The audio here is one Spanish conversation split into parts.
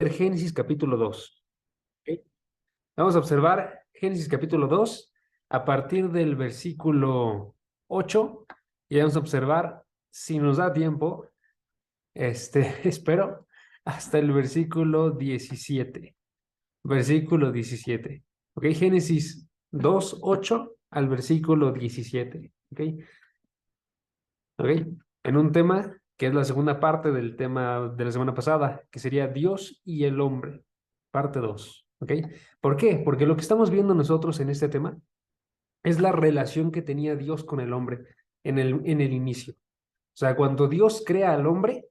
Génesis capítulo 2. ¿Ok? Vamos a observar Génesis capítulo 2 a partir del versículo 8 y vamos a observar, si nos da tiempo, espero, hasta el versículo 17. Versículo 17. ¿Ok? Génesis 2 8 al versículo 17. ¿Ok? ¿Ok? En un tema que es la segunda parte del tema de la semana pasada, que sería Dios y el hombre, parte 2. ¿Ok? ¿Por qué? Porque lo que estamos viendo nosotros en este tema es la relación que tenía Dios con el hombre en el inicio. O sea, cuando Dios crea al hombre,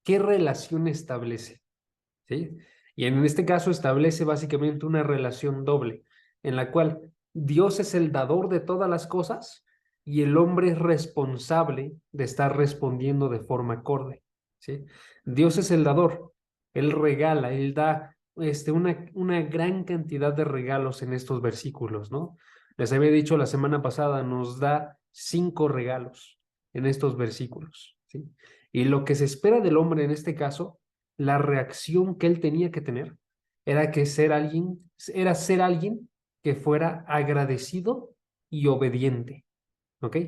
¿qué relación establece? ¿Sí? Y en este caso establece básicamente una relación doble, en la cual Dios es el dador de todas las cosas y el hombre es responsable de estar respondiendo de forma acorde. ¿Sí? Dios es el dador, Él regala, Él da una gran cantidad de regalos en estos versículos, ¿no? Les había dicho la semana pasada, nos da 5 regalos en estos versículos, ¿sí? Y lo que se espera del hombre en este caso, la reacción que él tenía que tener era ser alguien que fuera agradecido y obediente. ¿Ok?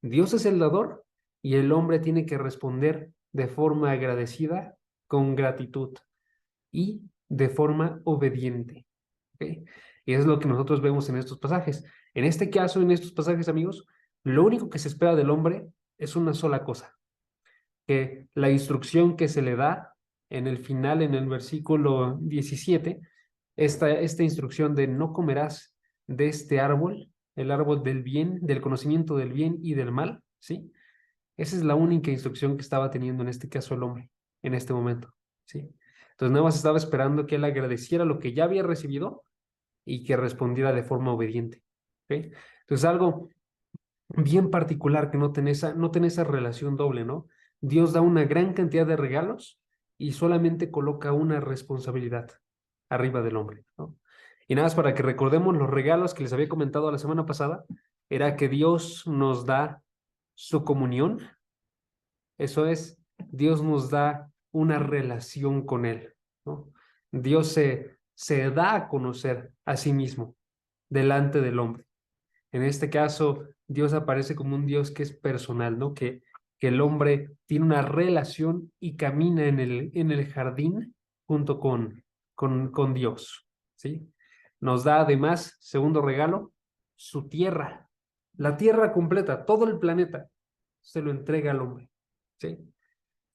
Dios es el dador y el hombre tiene que responder de forma agradecida, con gratitud y de forma obediente. ¿Ok? Y eso es lo que nosotros vemos en estos pasajes. En este caso, en estos pasajes, amigos, lo único que se espera del hombre es una sola cosa, que la instrucción que se le da en el final, en el versículo 17, esta instrucción de no comerás de este árbol, el árbol del bien, del conocimiento del bien y del mal, ¿sí? Esa es la única instrucción que estaba teniendo en este caso el hombre, en este momento, ¿sí? Entonces nada más estaba esperando que él agradeciera lo que ya había recibido y que respondiera de forma obediente, ¿ok? Entonces algo bien particular que no tiene esa relación doble, ¿no? Dios da una gran cantidad de regalos y solamente coloca una responsabilidad arriba del hombre, ¿no? Y nada más para que recordemos los regalos que les había comentado la semana pasada, era que Dios nos da su comunión, eso es, Dios nos da una relación con Él, ¿no? Dios se da a conocer a sí mismo delante del hombre. En este caso, Dios aparece como un Dios que es personal, ¿no? Que el hombre tiene una relación y camina en el jardín junto con Dios, ¿sí? Nos da además, segundo regalo, su tierra, la tierra completa, todo el planeta, se lo entrega al hombre, ¿sí?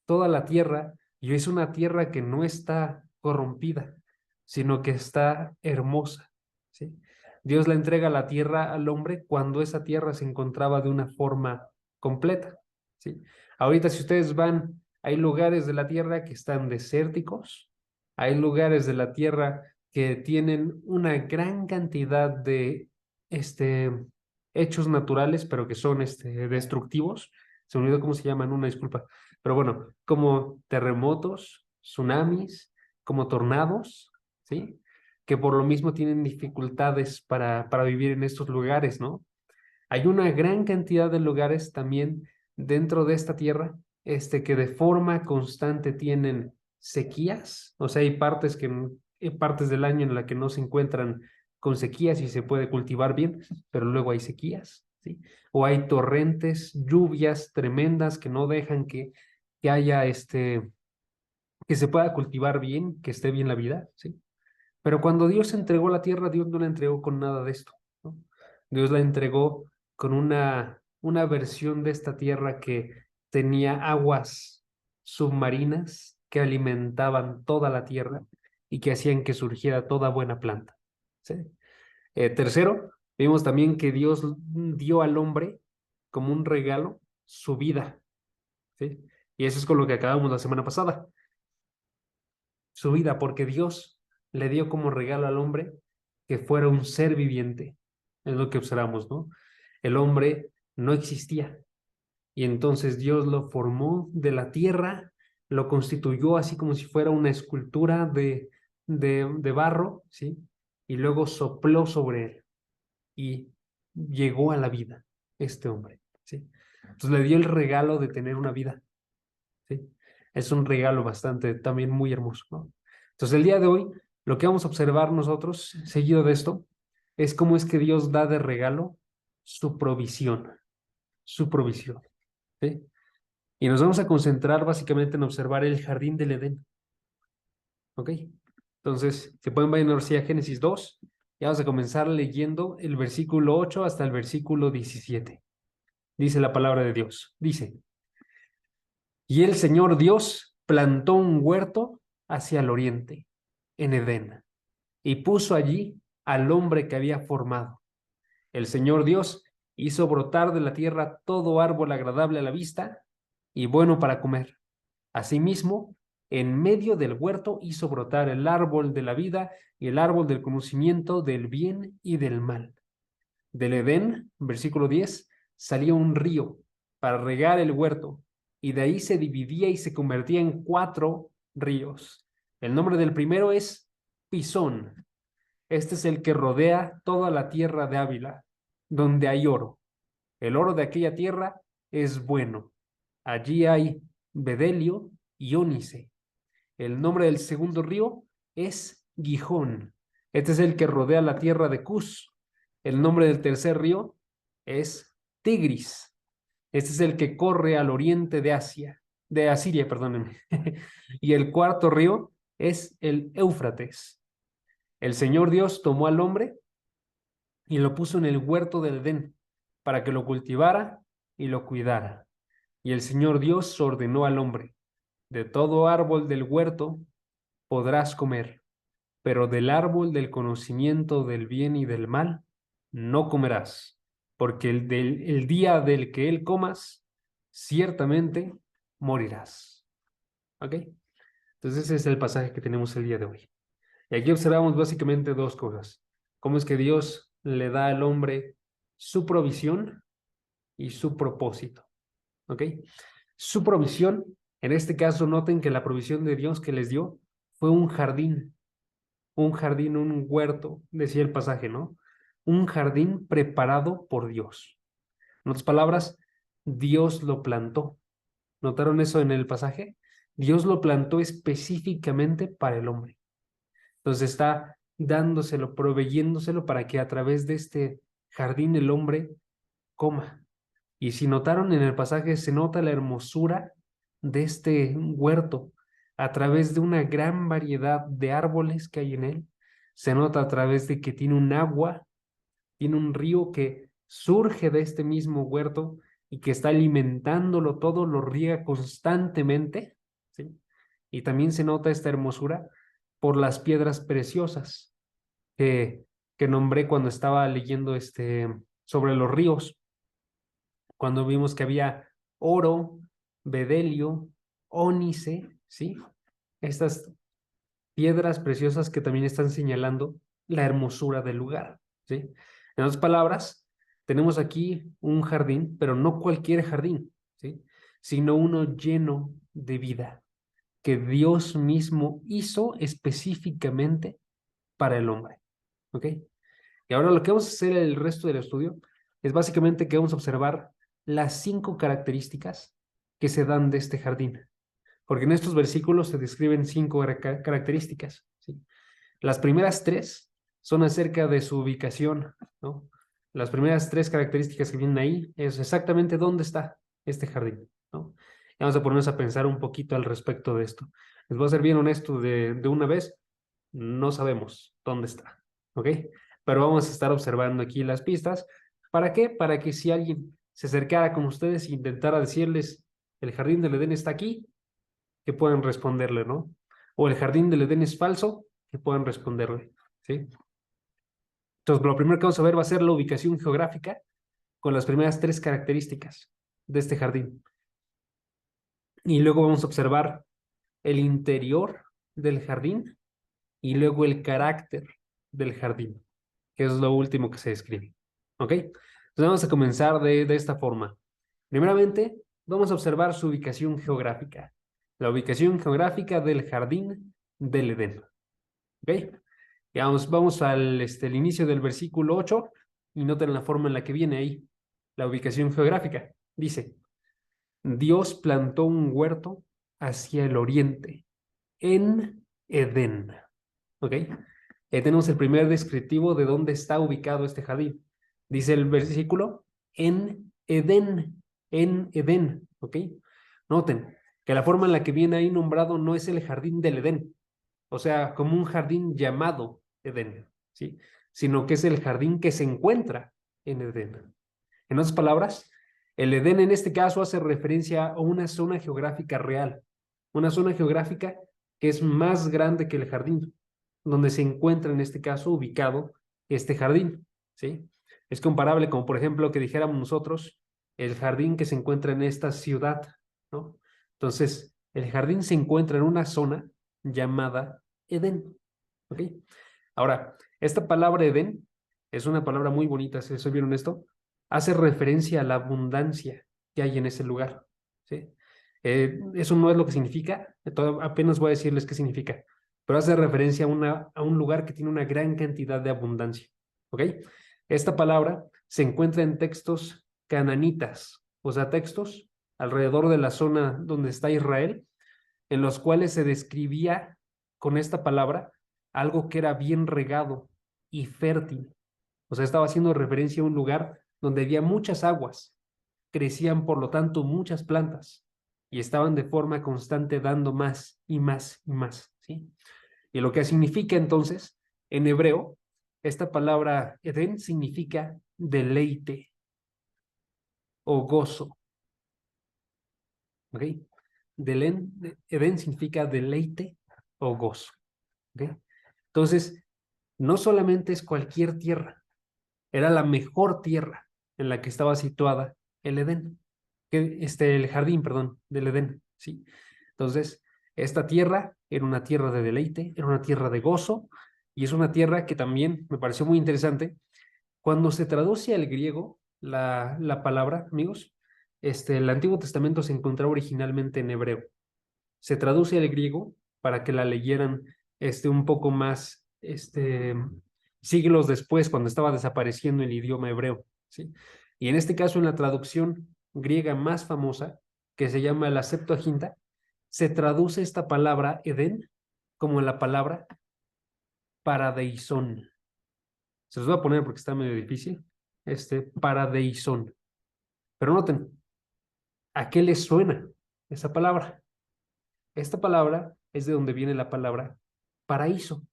Toda la tierra, y es una tierra que no está corrompida, sino que está hermosa, ¿sí? Dios le entrega la tierra al hombre cuando esa tierra se encontraba de una forma completa, ¿sí? Ahorita si ustedes van, hay lugares de la tierra que están desérticos, hay lugares de la tierra que tienen una gran cantidad de este, hechos naturales, pero que son destructivos. Se me olvidó cómo se llaman, una disculpa. Pero bueno, como terremotos, tsunamis, como tornados, ¿sí? Que por lo mismo tienen dificultades para vivir en estos lugares, ¿no? Hay una gran cantidad de lugares también dentro de esta tierra, que de forma constante tienen sequías, o sea, hay partes del año en la que no se encuentran con sequías y se puede cultivar bien, pero luego hay sequías, ¿sí? O hay torrentes, lluvias tremendas que no dejan que haya que se pueda cultivar bien, que esté bien la vida, ¿sí? Pero cuando Dios entregó la tierra, Dios no la entregó con nada de esto, ¿no? Dios la entregó con una versión de esta tierra que tenía aguas submarinas que alimentaban toda la tierra y que hacían que surgiera toda buena planta, ¿sí? Tercero, vimos también que Dios dio al hombre como un regalo su vida, ¿sí? Y eso es con lo que acabamos la semana pasada, su vida, porque Dios le dio como regalo al hombre que fuera un ser viviente. Es lo que observamos, ¿no? El hombre no existía y entonces Dios lo formó de la tierra, lo constituyó así como si fuera una escultura de barro, ¿sí? Y luego sopló sobre él y llegó a la vida este hombre, ¿sí? Entonces le dio el regalo de tener una vida, ¿sí? Es un regalo bastante también muy hermoso, ¿no? Entonces, el día de hoy, lo que vamos a observar nosotros, seguido de esto, es cómo es que Dios da de regalo su provisión, su provisión, ¿sí? Y nos vamos a concentrar básicamente en observar el jardín del Edén, ¿ok? Entonces, se pueden ver a Génesis 2, y vamos a comenzar leyendo el versículo 8 hasta el versículo 17. Dice la palabra de Dios, dice: Y el Señor Dios plantó un huerto hacia el oriente, en Edén, y puso allí al hombre que había formado. El Señor Dios hizo brotar de la tierra todo árbol agradable a la vista y bueno para comer. Asimismo, en medio del huerto hizo brotar el árbol de la vida y el árbol del conocimiento del bien y del mal. Del Edén, versículo 10, salía un río para regar el huerto, y de ahí se dividía y se convertía en 4 ríos. El nombre del primero es Pisón. Este es el que rodea toda la tierra de Ávila, donde hay oro. El oro de aquella tierra es bueno. Allí hay bedelio y ónice. El nombre del segundo río es Gijón. Este es el que rodea la tierra de Cus. El nombre del tercer río es Tigris. Este es el que corre al oriente de Asia, de Asiria, perdónenme. Y el cuarto río es el Éufrates. El Señor Dios tomó al hombre y lo puso en el huerto del Edén para que lo cultivara y lo cuidara. Y el Señor Dios ordenó al hombre: de todo árbol del huerto podrás comer, pero del árbol del conocimiento del bien y del mal no comerás, porque el día del que él comas, ciertamente morirás. ¿Ok? Entonces ese es el pasaje que tenemos el día de hoy. Y aquí observamos básicamente 2 cosas: cómo es que Dios le da al hombre su provisión y su propósito. ¿Ok? Su provisión, en este caso, noten que la provisión de Dios que les dio fue un jardín, un huerto, decía el pasaje, ¿no? Un jardín preparado por Dios. En otras palabras, Dios lo plantó. ¿Notaron eso en el pasaje? Dios lo plantó específicamente para el hombre. Entonces está dándoselo, proveyéndoselo para que a través de este jardín el hombre coma. Y si notaron en el pasaje, se nota la hermosura de este huerto a través de una gran variedad de árboles que hay en él. Se nota a través de que tiene un agua, tiene un río que surge de este mismo huerto y que está alimentándolo todo, lo riega constantemente, ¿sí? Y también se nota esta hermosura por las piedras preciosas que, que nombré cuando estaba leyendo sobre los ríos, cuando vimos que había oro, bedelio, ónice, ¿sí? Estas piedras preciosas que también están señalando la hermosura del lugar, ¿sí? En otras palabras, tenemos aquí un jardín, pero no cualquier jardín, ¿sí? Sino uno lleno de vida, que Dios mismo hizo específicamente para el hombre, ¿ok? Y ahora lo que vamos a hacer el resto del estudio es básicamente que vamos a observar las 5 características que se dan de este jardín, porque en estos versículos se describen 5 características, ¿sí? Las primeras 3 son acerca de su ubicación, ¿no? Las primeras 3 características que vienen ahí es exactamente dónde está este jardín, ¿no? Y vamos a ponernos a pensar un poquito al respecto de esto. Les voy a ser bien honesto de una vez, no sabemos dónde está, ¿ok? Pero vamos a estar observando aquí las pistas. ¿Para qué? Para que si alguien se acercara con ustedes e intentara decirles: el jardín del Edén está aquí, que puedan responderle, ¿no? O el jardín del Edén es falso, que puedan responderle, ¿sí? Entonces, lo primero que vamos a ver va a ser la ubicación geográfica con las primeras 3 características de este jardín. Y luego vamos a observar el interior del jardín y luego el carácter del jardín, que es lo último que se describe. ¿Ok? Entonces vamos a comenzar de esta forma. Primeramente, vamos a observar su ubicación geográfica. La ubicación geográfica del jardín del Edén. ¿Ok? Y vamos el inicio del versículo 8 y noten la forma en la que viene ahí. La ubicación geográfica. Dice: Dios plantó un huerto hacia el oriente, en Edén. ¿Ok? Ahí tenemos el primer descriptivo de dónde está ubicado este jardín. Dice el versículo, en Edén, en Edén. ¿Ok? Noten que la forma en la que viene ahí nombrado no es el jardín del Edén, o sea, como un jardín llamado Edén, ¿sí? Sino que es el jardín que se encuentra en Edén. En otras palabras, el Edén en este caso hace referencia a una zona geográfica real, una zona geográfica que es más grande que el jardín, donde se encuentra en este caso ubicado este jardín, ¿sí? Es comparable como por ejemplo que dijéramos nosotros el jardín que se encuentra en esta ciudad, ¿no? Entonces, el jardín se encuentra en una zona llamada Edén, ¿ok? Ahora, esta palabra Edén es una palabra muy bonita, si soy bien honesto, hace referencia a la abundancia que hay en ese lugar, ¿sí? Eso no es lo que significa, apenas voy a decirles qué significa, pero hace referencia a un lugar que tiene una gran cantidad de abundancia, ¿ok? Esta palabra se encuentra en textos cananitas, o sea, textos alrededor de la zona donde está Israel, en los cuales se describía con esta palabra algo que era bien regado y fértil. O sea, estaba haciendo referencia a un lugar donde había muchas aguas, crecían por lo tanto muchas plantas y estaban de forma constante dando más y más y más, ¿sí? Y lo que significa entonces, en hebreo, esta palabra Edén significa deleite o gozo, ¿ok? Edén significa deleite o gozo, ¿ok? Entonces, no solamente es cualquier tierra, era la mejor tierra en la que estaba situada el Edén, el jardín, perdón, del Edén, ¿sí? Entonces, esta tierra era una tierra de deleite, era una tierra de gozo, y es una tierra que también me pareció muy interesante. Cuando se traduce al griego la palabra, amigos, el Antiguo Testamento se encontraba originalmente en hebreo. Se traduce al griego para que la leyeran un poco más siglos después, cuando estaba desapareciendo el idioma hebreo, ¿sí? Y en este caso, en la traducción griega más famosa, que se llama la Septuaginta, se traduce esta palabra Edén como la palabra paradeisón. Se los voy a poner porque está medio difícil. Paradeisón. Pero noten, ¿a qué les suena esa palabra? Esta palabra es de donde viene la palabra paraíso.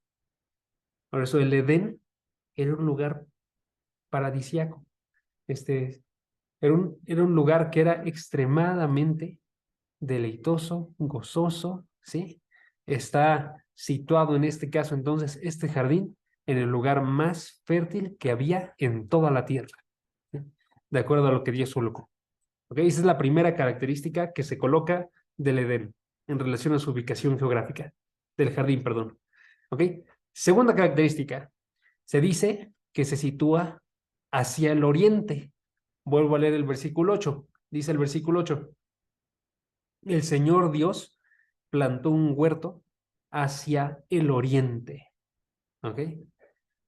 Por eso el Edén era un lugar paradisiaco. Era un lugar que era extremadamente deleitoso, gozoso, ¿sí? Está situado en este caso entonces este jardín en el lugar más fértil que había en toda la tierra, ¿sí? De acuerdo a lo que Dios colocó. ¿Ok? Esa es la primera característica que se coloca del Edén en relación a su ubicación geográfica, del jardín, perdón. ¿Ok? Segunda característica, se dice que se sitúa hacia el oriente. Vuelvo a leer el versículo 8. Dice el versículo 8, el Señor Dios plantó un huerto hacia el oriente. ¿Ok?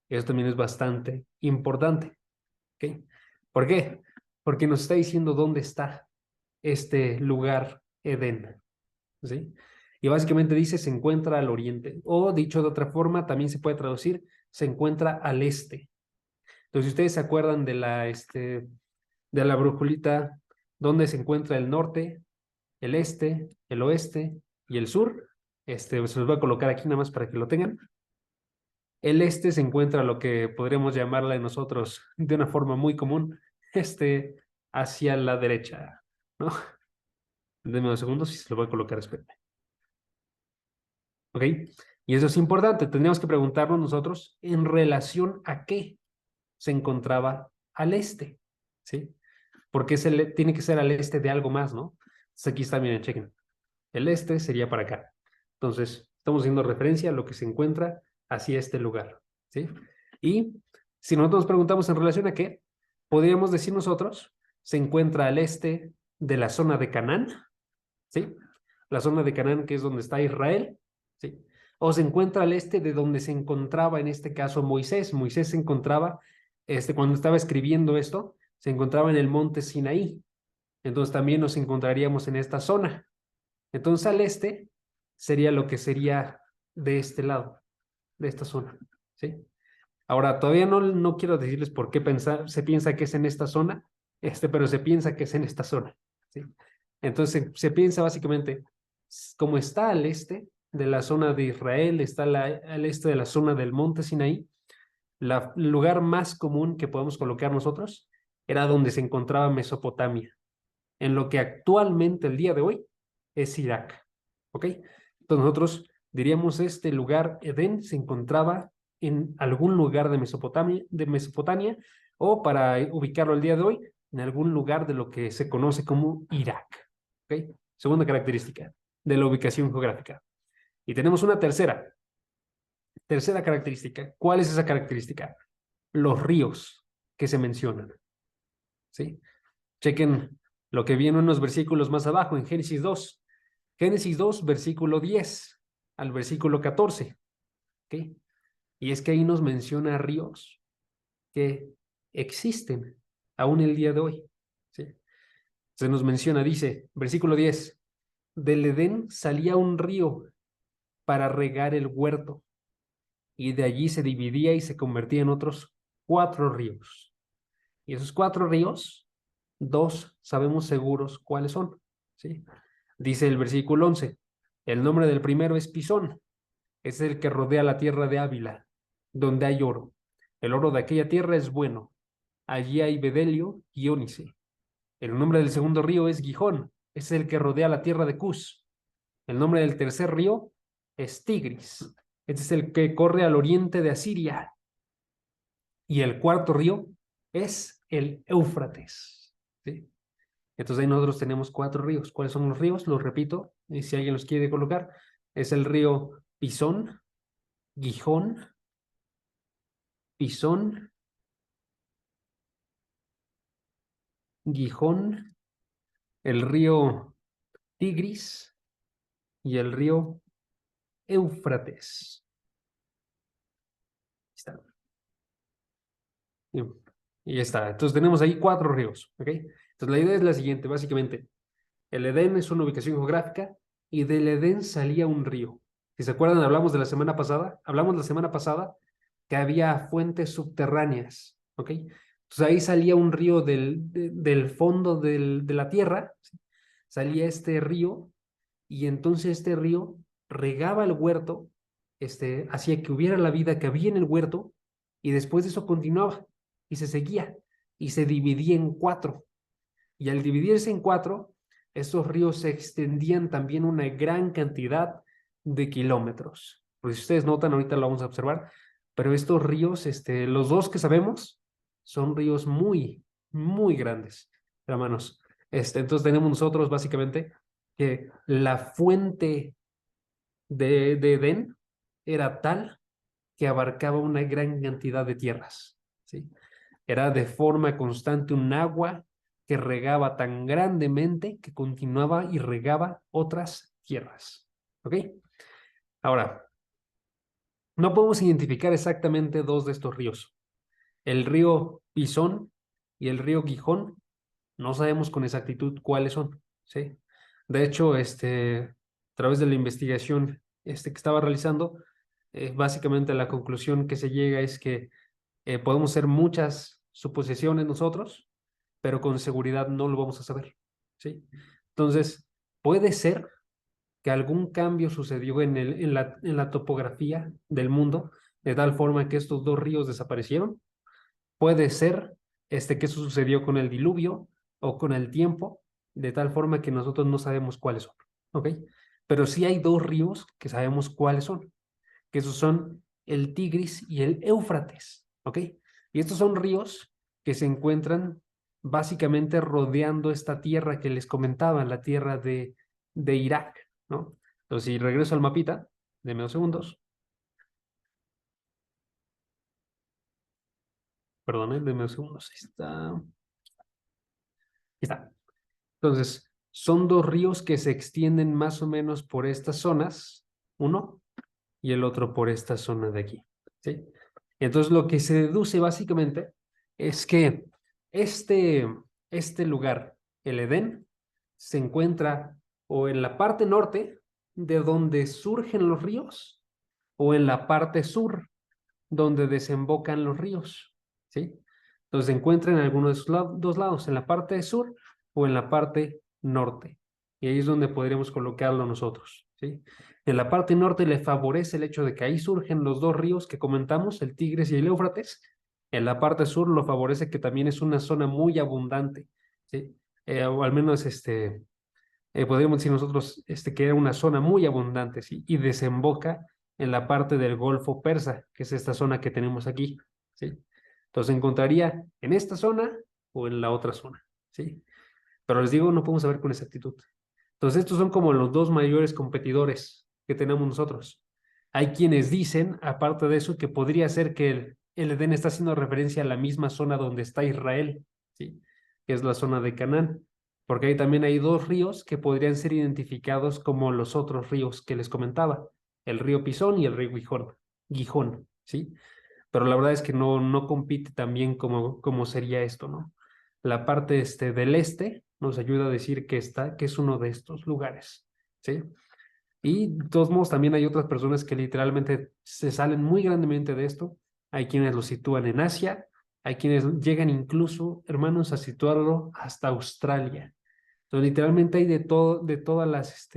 Eso también es bastante importante. ¿Ok? ¿Por qué? Porque nos está diciendo dónde está este lugar Edén. ¿Sí? Y básicamente dice se encuentra al oriente. O dicho de otra forma, también se puede traducir se encuentra al este. Entonces, si ustedes se acuerdan de la brujulita, donde se encuentra el norte, el este, el oeste y el sur, se los voy a colocar aquí nada más para que lo tengan. El este se encuentra lo que podríamos llamarla nosotros de una forma muy común, hacia la derecha, ¿no? Denme unos segundos y se lo voy a colocar, espérame. ¿Ok? Y eso es importante, tendríamos que preguntarnos nosotros en relación a qué se encontraba al este, ¿sí? Porque tiene que ser al este de algo más, ¿no? Entonces aquí está, miren, chequen. El este sería para acá. Entonces, estamos haciendo referencia a lo que se encuentra hacia este lugar, ¿sí? Y si nosotros nos preguntamos en relación a qué, podríamos decir nosotros, se encuentra al este de la zona de Canaán, ¿sí? La zona de Canaán que es donde está Israel, ¿sí? O se encuentra al este de donde se encontraba en este caso Moisés. Moisés se encontraba, cuando estaba escribiendo esto, se encontraba en el monte Sinaí. Entonces también nos encontraríamos en esta zona. Entonces al este sería lo que sería de este lado, de esta zona, ¿sí? Ahora, todavía no quiero decirles por qué se piensa que es en esta zona, pero se piensa que es en esta zona, ¿sí? Entonces, se piensa básicamente, como está al este de la zona de Israel, está al este de la zona del monte Sinaí, el lugar más común que podemos colocar nosotros era donde se encontraba Mesopotamia, en lo que actualmente, el día de hoy, es Irak, ¿ok? Entonces nosotros diríamos este lugar, Edén, se encontraba en algún lugar de Mesopotamia, o para ubicarlo el día de hoy, en algún lugar de lo que se conoce como Irak, ¿ok? Segunda característica de la ubicación geográfica. Y tenemos una tercera característica. ¿Cuál es esa característica? Los ríos que se mencionan, ¿sí? Chequen lo que viene unos versículos más abajo en Génesis 2. Génesis 2, versículo 10 al versículo 14. ¿Ok? Y es que ahí nos menciona ríos que existen aún el día de hoy. ¿Sí? Se nos menciona, dice, versículo 10, del Edén salía un río para regar el huerto, y de allí se dividía y se convertía en otros 4 ríos. Y esos 4 ríos, 2 sabemos seguros cuáles son. ¿Sí? Dice el versículo 11, el nombre del primero es Pisón, es el que rodea la tierra de Ávila, donde hay oro. El oro de aquella tierra es bueno. Allí hay bedelio y ónice. El nombre del segundo río es Gijón, es el que rodea la tierra de Cus. El nombre del tercer río es Tigris, este es el que corre al oriente de Asiria. Y el cuarto río es el Éufrates. ¿Sí? Entonces ahí nosotros tenemos 4 ríos. ¿Cuáles son los ríos? Los repito, y si alguien los quiere colocar, es el río Pisón, Gijón, Pisón, Gijón, el río Tigris y el río Éufrates. Está. Y ya está. Entonces tenemos ahí 4 ríos. ¿Ok? Entonces la idea es la siguiente, básicamente. El Edén es una ubicación geográfica y del Edén salía un río. Si se acuerdan, hablamos la semana pasada que había fuentes subterráneas, ¿ok? Entonces ahí salía un río del fondo de la tierra, ¿sí? Salía este río y entonces este río regaba el huerto, hacía que hubiera la vida que había en el huerto y después de eso continuaba y se seguía y se dividía en 4. Y al dividirse en 4, estos ríos se extendían también una gran cantidad de kilómetros. Pues si ustedes notan, ahorita lo vamos a observar, pero estos ríos, los 2 que sabemos, son ríos muy, muy grandes, hermanos. Entonces tenemos nosotros básicamente que la fuente de Edén era tal que abarcaba una gran cantidad de tierras, ¿sí? Era de forma constante un agua que regaba tan grandemente que continuaba y regaba otras tierras. ¿Ok? Ahora, no podemos identificar exactamente 2 de estos ríos. El río Pisón y el río Gijón, no sabemos con exactitud cuáles son, ¿sí? De hecho, a través de la investigación que estaba realizando, básicamente la conclusión que se llega es que podemos hacer muchas suposiciones nosotros, pero con seguridad no lo vamos a saber, ¿sí? Entonces, puede ser que algún cambio sucedió en la topografía del mundo, de tal forma que estos 2 ríos desaparecieron. Puede ser que eso sucedió con el diluvio o con el tiempo, de tal forma que nosotros no sabemos cuáles son, ¿ok? Pero sí hay 2 ríos que sabemos cuáles son, que esos son el Tigris y el Éufrates, ¿ok? Y estos son ríos que se encuentran básicamente rodeando esta tierra que les comentaba, la tierra de Irak, ¿no? Entonces, si regreso al mapita, denme 2 segundos, perdón, denme 2 segundos, ahí está, ahí está. Entonces, son 2 ríos que se extienden más o menos por estas zonas, uno y el otro por esta zona de aquí, ¿sí? Entonces, lo que se deduce básicamente es que este, este lugar, el Edén, se encuentra o en la parte norte de donde surgen los ríos o en la parte sur, donde desembocan los ríos, ¿sí? Entonces se encuentra en alguno de esos dos lados, en la parte sur o en la parte norte. Y ahí es donde podríamos colocarlo nosotros, ¿sí? En la parte norte le favorece el hecho de que ahí surgen los dos ríos que comentamos, el Tigris y el Éufrates. En la parte sur lo favorece que también es una zona muy abundante, ¿sí? O al menos podríamos decir nosotros que era una zona muy abundante, ¿sí? Y desemboca en la parte del Golfo Persa, que es esta zona que tenemos aquí, ¿sí? Entonces encontraría en esta zona o en la otra zona, ¿sí? Pero les digo, no podemos saber con exactitud. Entonces estos son como los dos mayores competidores que tenemos nosotros. Hay quienes dicen, aparte de eso, que podría ser que el Edén está haciendo referencia a la misma zona donde está Israel, ¿sí? Que es la zona de Canaán, porque ahí también hay dos ríos que podrían ser identificados como los otros ríos que les comentaba, el río Pisón y el río Gijón, ¿sí? Pero la verdad es que no compite tan bien como sería esto, ¿no? La parte del este nos ayuda a decir que es uno de estos lugares, ¿sí? Y de todos modos también hay otras personas que literalmente se salen muy grandemente de esto. Hay quienes lo sitúan en Asia, hay quienes llegan incluso, hermanos, a situarlo hasta Australia. Entonces, literalmente hay de todo, de todas las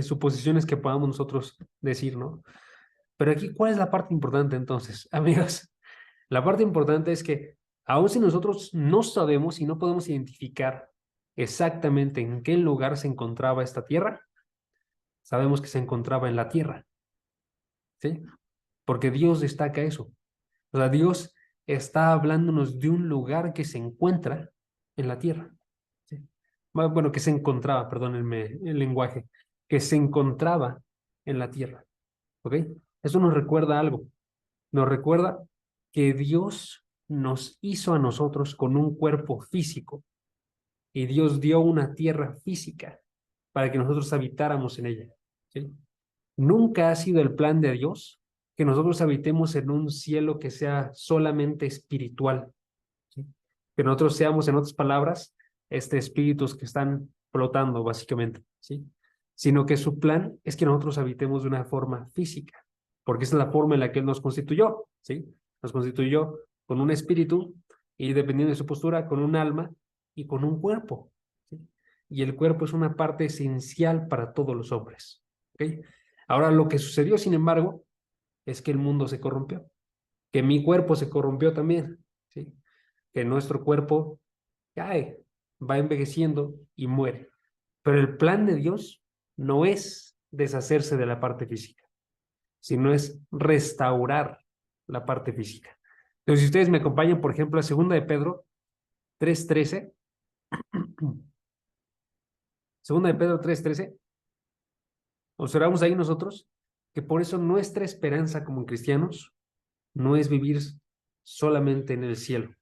suposiciones que podamos nosotros decir, ¿no? Pero aquí, ¿cuál es la parte importante entonces, amigos? La parte importante es que aun si nosotros no sabemos y no podemos identificar exactamente en qué lugar se encontraba esta tierra, sabemos que se encontraba en la tierra, ¿sí? Porque Dios destaca eso. O sea, Dios está hablándonos de un lugar que se encuentra en la tierra, ¿sí? Bueno, que se encontraba, perdónenme el lenguaje, que se encontraba en la tierra, ¿ok? Eso nos recuerda algo. Nos recuerda que Dios nos hizo a nosotros con un cuerpo físico y Dios dio una tierra física para que nosotros habitáramos en ella, ¿sí? Nunca ha sido el plan de Dios que nosotros habitemos en un cielo que sea solamente espiritual, ¿sí? Que nosotros seamos, en otras palabras, espíritus que están flotando, básicamente, ¿sí? Sino que su plan es que nosotros habitemos de una forma física, porque esa es la forma en la que Él nos constituyó, ¿sí? Nos constituyó con un espíritu y, dependiendo de su postura, con un alma y con un cuerpo, ¿sí? Y el cuerpo es una parte esencial para todos los hombres, ¿ok? Ahora, lo que sucedió, sin embargo, es que el mundo se corrompió, que mi cuerpo se corrompió también, ¿sí? Que nuestro cuerpo cae, va envejeciendo y muere. Pero el plan de Dios no es deshacerse de la parte física, sino es restaurar la parte física. Entonces, si ustedes me acompañan, por ejemplo, a 3:13, 3:13, observamos ahí nosotros que por eso nuestra esperanza como cristianos no es vivir solamente en el cielo,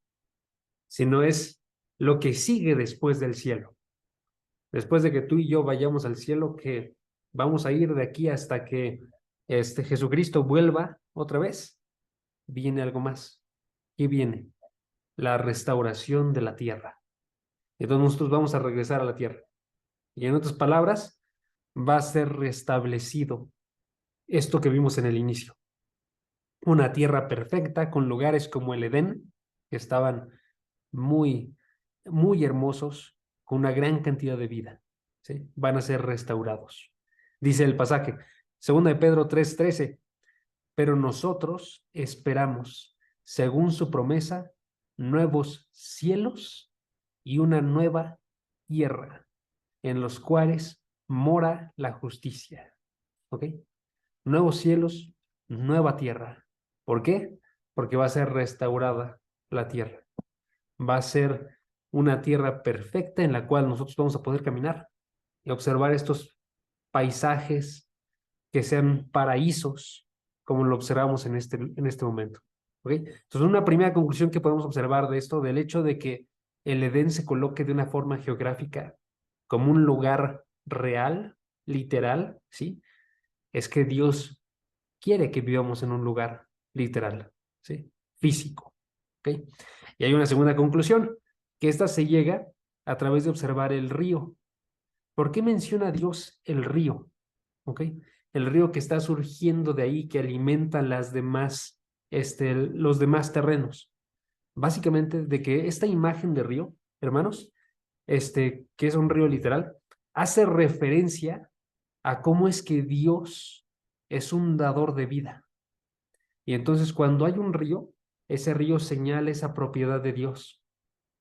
sino es lo que sigue después del cielo. Después de que tú y yo vayamos al cielo, que vamos a ir de aquí hasta que Jesucristo vuelva otra vez, viene algo más. ¿Qué viene? La restauración de la tierra. Entonces nosotros vamos a regresar a la tierra. Y en otras palabras, va a ser restablecido esto que vimos en el inicio. Una tierra perfecta con lugares como el Edén, que estaban muy, muy hermosos, con una gran cantidad de vida, ¿sí? Van a ser restaurados. Dice el pasaje, 2 de Pedro 3:13, pero nosotros esperamos, según su promesa, nuevos cielos y una nueva tierra, en los cuales mora la justicia. ¿Ok? Nuevos cielos, nueva tierra. ¿Por qué? Porque va a ser restaurada la tierra. Va a ser una tierra perfecta en la cual nosotros vamos a poder caminar y observar estos paisajes que sean paraísos, como lo observamos en este momento. ¿Ok? Entonces, una primera conclusión que podemos observar de esto, del hecho de que el Edén se coloque de una forma geográfica como un lugar real, literal, ¿sí? Es que Dios quiere que vivamos en un lugar literal, ¿sí? Físico, ¿ok? Y hay una segunda conclusión, que esta se llega a través de observar el río. ¿Por qué menciona Dios el río? ¿Ok? el río que está surgiendo de ahí, que alimenta los demás terrenos. Básicamente de que esta imagen de río, hermanos, que es un río literal, hace referencia a cómo es que Dios es un dador de vida. Y entonces cuando hay un río, ese río señala esa propiedad de Dios,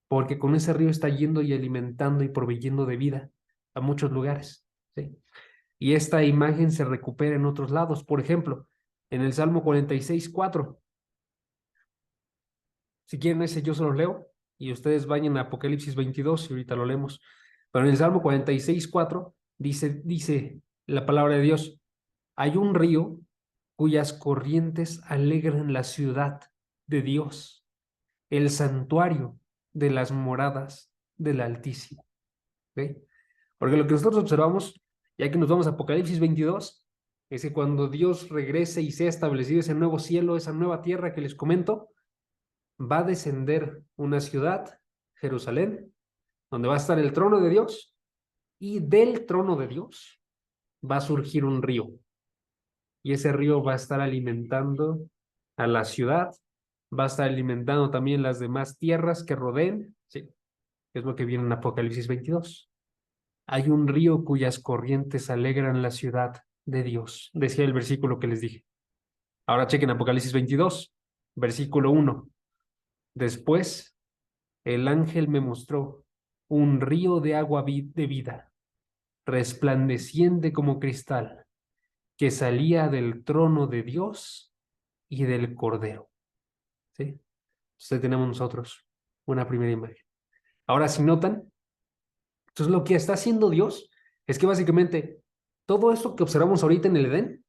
porque con ese río está yendo y alimentando y proveyendo de vida a muchos lugares, ¿sí? Y esta imagen se recupera en otros lados. Por ejemplo, en el Salmo 46:4. Si quieren ese yo se los leo y ustedes vayan a Apocalipsis 22 y ahorita lo leemos. Pero en el Salmo 46:4 dice la palabra de Dios: hay un río cuyas corrientes alegran la ciudad de Dios, el santuario de las moradas del Altísimo. ¿Ok? Porque lo que nosotros observamos, ya que nos vamos a Apocalipsis 22, es que cuando Dios regrese y sea establecido ese nuevo cielo, esa nueva tierra que les comento, va a descender una ciudad, Jerusalén, donde va a estar el trono de Dios, y del trono de Dios va a surgir un río. Y ese río va a estar alimentando a la ciudad, va a estar alimentando también las demás tierras que rodeen, ¿sí? Es lo que viene en Apocalipsis 22. Hay un río cuyas corrientes alegran la ciudad de Dios, decía el versículo que les dije. Ahora chequen Apocalipsis 22, versículo 1. Después el ángel me mostró un río de agua de vida, resplandeciente como cristal, que salía del trono de Dios y del Cordero. ¿Sí? Entonces tenemos nosotros una primera imagen. Ahora, si notan, entonces lo que está haciendo Dios es que básicamente todo esto que observamos ahorita en el Edén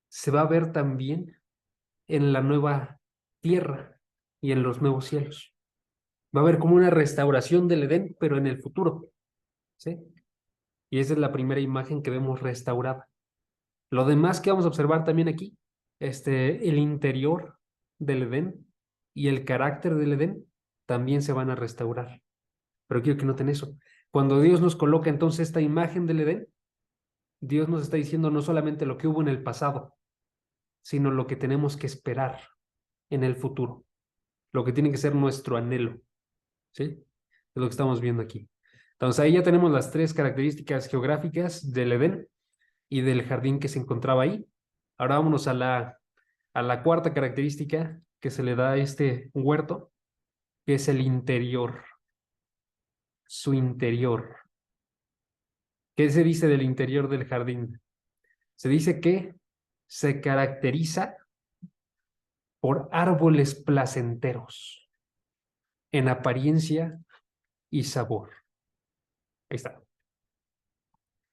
se va a ver también en la nueva tierra y en los nuevos cielos. Va a haber como una restauración del Edén, pero en el futuro. ¿Sí? Y esa es la primera imagen que vemos restaurada. Lo demás que vamos a observar también aquí, el interior del Edén y el carácter del Edén también se van a restaurar. Pero quiero que noten eso. Cuando Dios nos coloca entonces esta imagen del Edén, Dios nos está diciendo no solamente lo que hubo en el pasado, sino lo que tenemos que esperar en el futuro, lo que tiene que ser nuestro anhelo. ¿Sí? Es lo que estamos viendo aquí. Entonces ahí ya tenemos las tres características geográficas del Edén y del jardín que se encontraba ahí. Ahora vámonos a la cuarta característica que se le da a este huerto, que es el interior, su interior. ¿Qué se dice del interior del jardín? Se dice que se caracteriza por árboles placenteros en apariencia y sabor. Ahí está.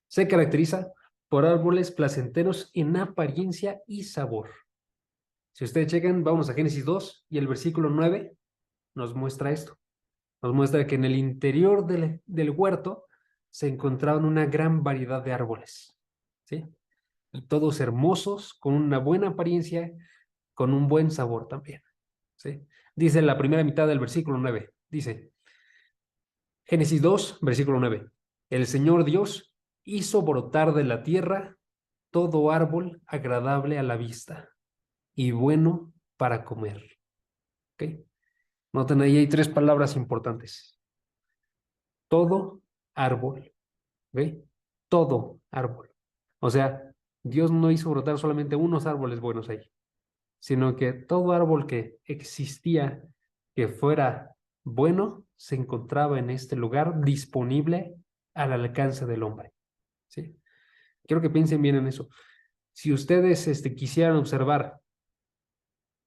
Se caracteriza por árboles placenteros en apariencia y sabor. Si ustedes checan, vamos a Génesis 2 y el versículo 9 nos muestra esto. Nos muestra que en el interior del huerto se encontraban una gran variedad de árboles, ¿sí? Y todos hermosos, con una buena apariencia, con un buen sabor también, ¿sí? Dice la primera mitad del versículo 9, dice, Génesis 2, versículo 9, el Señor Dios hizo brotar de la tierra todo árbol agradable a la vista y bueno para comer. ¿Ok? Noten ahí hay tres palabras importantes. Todo árbol. ¿Ok? Todo árbol. O sea, Dios no hizo brotar solamente unos árboles buenos ahí, sino que todo árbol que existía que fuera bueno se encontraba en este lugar disponible al alcance del hombre. ¿Sí? Quiero que piensen bien en eso. Si ustedes quisieran observar,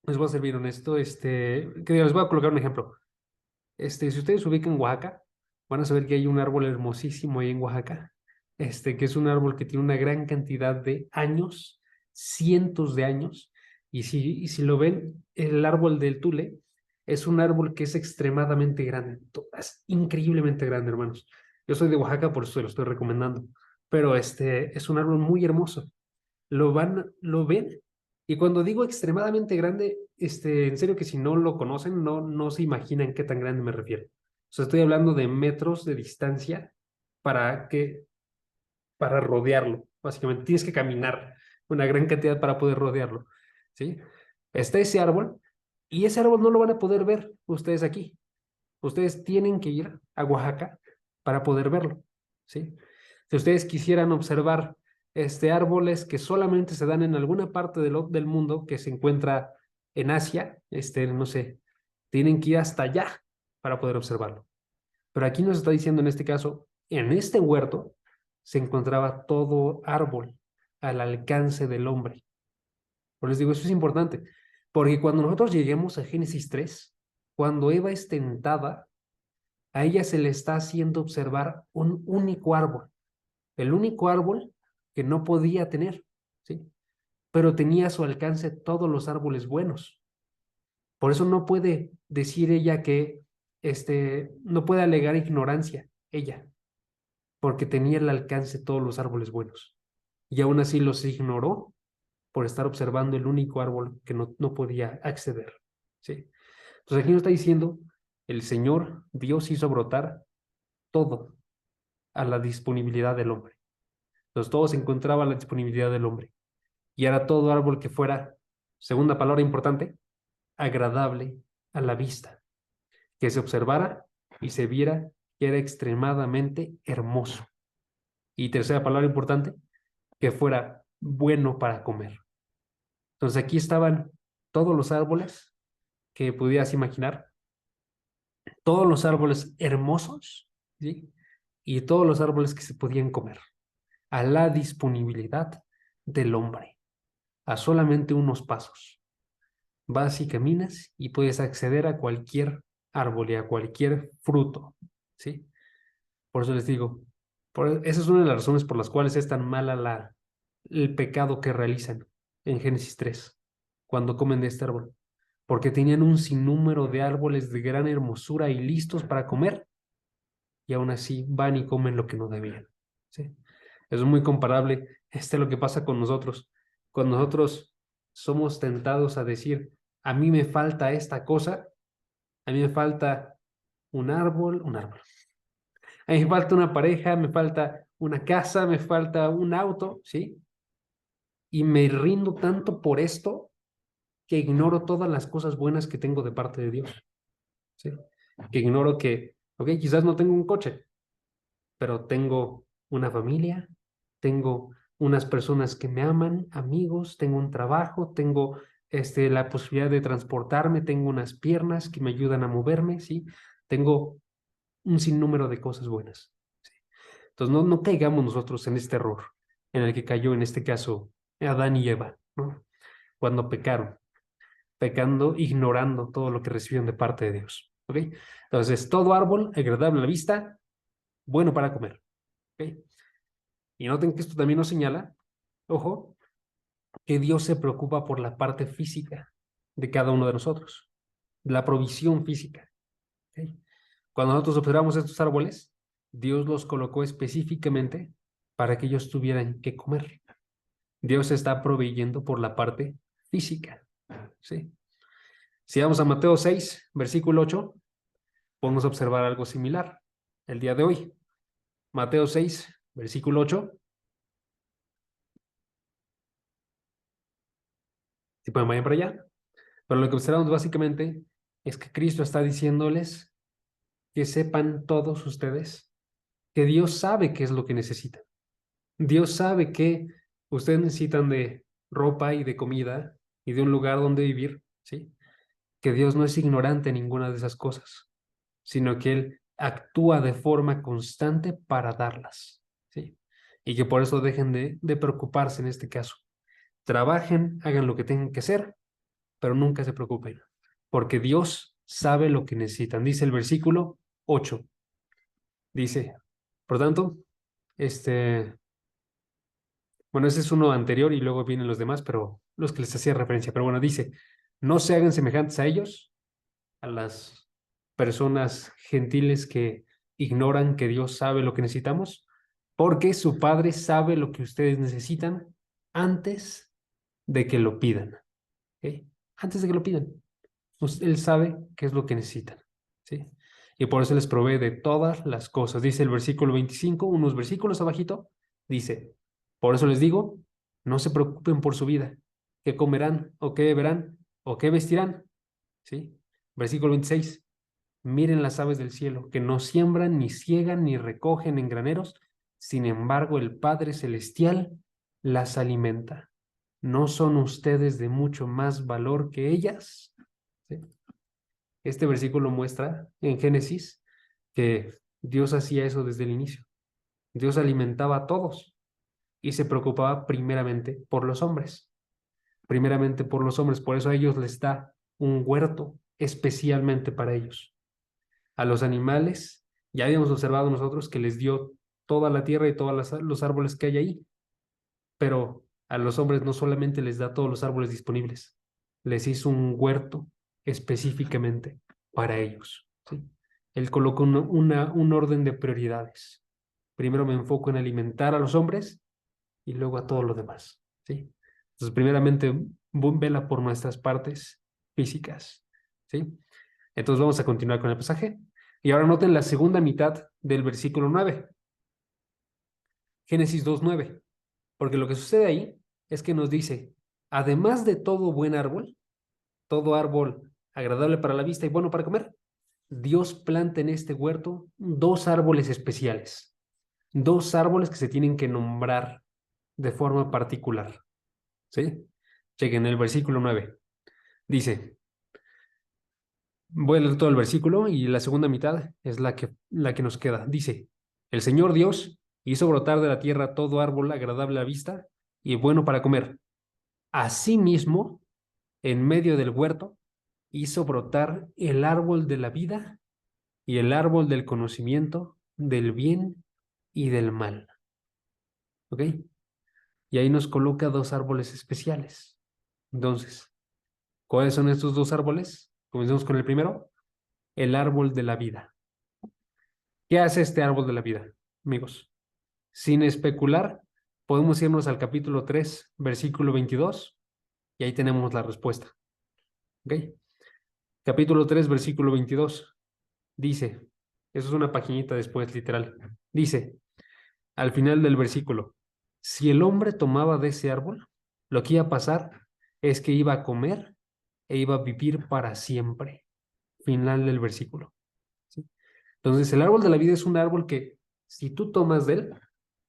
les voy a ser bien honesto, que les voy a colocar un ejemplo. Si ustedes se ubican en Oaxaca, van a saber que hay un árbol hermosísimo ahí en Oaxaca, que es un árbol que tiene una gran cantidad de años, cientos de años, y si lo ven, el árbol del Tule es un árbol que es extremadamente grande, es increíblemente grande, hermanos. Yo soy de Oaxaca, por eso se lo estoy recomendando, pero es un árbol muy hermoso. Lo ven, y cuando digo extremadamente grande, en serio que si no lo conocen, no se imaginan qué tan grande me refiero. O sea, estoy hablando de metros de distancia para para rodearlo. básicamente tienes que caminar una gran cantidad para poder rodearlo, ¿sí? Está ese árbol y ese árbol no lo van a poder ver ustedes aquí. Ustedes tienen que ir a Oaxaca para poder verlo, ¿sí? Si ustedes quisieran observar árboles que solamente se dan en alguna parte del mundo que se encuentra en Asia, no sé, tienen que ir hasta allá para poder observarlo. Pero aquí nos está diciendo en este caso, en este huerto se encontraba todo árbol al alcance del hombre. Por les digo, eso es importante, porque cuando nosotros lleguemos a Génesis 3, cuando Eva es tentada, a ella se le está haciendo observar un único árbol, el único árbol que no podía tener, ¿sí? Pero tenía a su alcance todos los árboles buenos. Por eso no puede decir ella que, no puede alegar ignorancia, ella, porque tenía al alcance todos los árboles buenos. Y aún así los ignoró por estar observando el único árbol que no podía acceder, ¿sí? Entonces aquí nos está diciendo, el Señor Dios hizo brotar todo a la disponibilidad del hombre. Entonces todo se encontraba a la disponibilidad del hombre. Y era todo árbol que fuera, segunda palabra importante, agradable a la vista, que se observara y se viera que era extremadamente hermoso. Y tercera palabra importante, que fuera bueno para comer. Entonces aquí estaban todos los árboles que pudieras imaginar, todos los árboles hermosos, ¿sí? Y todos los árboles que se podían comer, a la disponibilidad del hombre, a solamente unos pasos. Vas y caminas y puedes acceder a cualquier árbol y a cualquier fruto, ¿sí? Por eso les digo, esa es una de las razones por las cuales es tan mala el pecado que realizan en Génesis 3, cuando comen de este árbol, porque tenían un sinnúmero de árboles de gran hermosura y listos para comer, y aún así van y comen lo que no debían, ¿sí? Es muy comparable lo que pasa con nosotros. Cuando nosotros somos tentados a decir, a mí me falta esta cosa, a mí me falta un árbol. A mí me falta una pareja, me falta una casa, me falta un auto, ¿sí? Y me rindo tanto por esto que ignoro todas las cosas buenas que tengo de parte de Dios, ¿sí? Que ignoro que, ok, quizás no tengo un coche, pero tengo una familia, tengo unas personas que me aman, amigos, tengo un trabajo, tengo la posibilidad de transportarme, tengo unas piernas que me ayudan a moverme, ¿sí? Tengo un sinnúmero de cosas buenas, ¿sí? Entonces no caigamos nosotros en este error en el que cayó en este caso Adán y Eva, ¿no? Cuando pecaron, pecando, ignorando todo lo que recibieron de parte de Dios, ¿ok? Entonces, todo árbol agradable a la vista, bueno para comer, ¿ok? Y noten que esto también nos señala, ojo, que Dios se preocupa por la parte física de cada uno de nosotros, la provisión física, ¿ok? Cuando nosotros observamos estos árboles, Dios los colocó específicamente para que ellos tuvieran que comer. Dios está proveyendo por la parte física, ¿sí? Si vamos a Mateo 6, versículo 8, podemos observar algo similar el día de hoy. Mateo 6, versículo 8. Si pueden, vayan para allá. Pero lo que observamos básicamente es que Cristo está diciéndoles que sepan todos ustedes que Dios sabe qué es lo que necesitan. Dios sabe que ustedes necesitan de ropa y de comida y de un lugar donde vivir, ¿sí? Que Dios no es ignorante en ninguna de esas cosas, sino que Él actúa de forma constante para darlas, ¿sí? Y que por eso dejen de preocuparse en este caso. Trabajen, hagan lo que tengan que hacer, pero nunca se preocupen, porque Dios sabe lo que necesitan. Dice el versículo 8. Dice, por tanto, este, bueno, ese es uno anterior y luego vienen los demás, pero los que les hacía referencia. Pero bueno, dice, no se hagan semejantes a ellos, a las personas gentiles que ignoran que Dios sabe lo que necesitamos, porque su Padre sabe lo que ustedes necesitan antes de que lo pidan, ¿ok? Antes de que lo pidan. Pues Él sabe qué es lo que necesitan, ¿sí? Y por eso les provee de todas las cosas. Dice el versículo 25, unos versículos abajito, dice, Por eso les digo, no se preocupen por su vida, qué comerán o qué beberán o qué vestirán. ¿Sí? Versículo 26. Miren las aves del cielo, que no siembran, ni ciegan, ni recogen en graneros, sin embargo el Padre Celestial las alimenta. ¿No son ustedes de mucho más valor que ellas? ¿Sí? Este versículo muestra en Génesis que Dios hacía eso desde el inicio. Dios alimentaba a todos y se preocupaba primeramente por los hombres. Primeramente por los hombres. Por eso a ellos les da un huerto especialmente para ellos. A los animales, ya habíamos observado nosotros que les dio toda la tierra y todos los árboles que hay ahí, pero a los hombres no solamente les da todos los árboles disponibles, les hizo un huerto específicamente para ellos. ¿Sí? Él colocó un orden de prioridades. Primero me enfoco en alimentar a los hombres y luego a todo lo demás. ¿Sí? Entonces, primeramente, vela por nuestras partes físicas. ¿Sí? Entonces vamos a continuar con el pasaje. Y ahora noten la segunda mitad del versículo 9. Génesis 2:9. Porque lo que sucede ahí es que nos dice, además de todo buen árbol, todo árbol agradable para la vista y bueno para comer, Dios planta en este huerto dos árboles especiales, dos árboles que se tienen que nombrar de forma particular. ¿Sí? Chequen el versículo 9. Dice, voy a leer todo el versículo y la segunda mitad es la que nos queda. Dice, el Señor Dios hizo brotar de la tierra todo árbol agradable a la vista y bueno para comer. Asimismo, en medio del huerto, hizo brotar el árbol de la vida y el árbol del conocimiento del bien y del mal. ¿Ok? Y ahí nos coloca dos árboles especiales. Entonces, ¿cuáles son estos dos árboles? Comencemos con el primero, el árbol de la vida. ¿Qué hace este árbol de la vida, amigos? Sin especular, podemos irnos al capítulo 3, versículo 22, y ahí tenemos la respuesta. ¿Ok? Capítulo 3, versículo 22. Dice, eso es una paginita después, literal. Dice, al final del versículo, si el hombre tomaba de ese árbol, lo que iba a pasar es que iba a comer e iba a vivir para siempre. Final del versículo. ¿Sí? Entonces, el árbol de la vida es un árbol que, si tú tomas de él,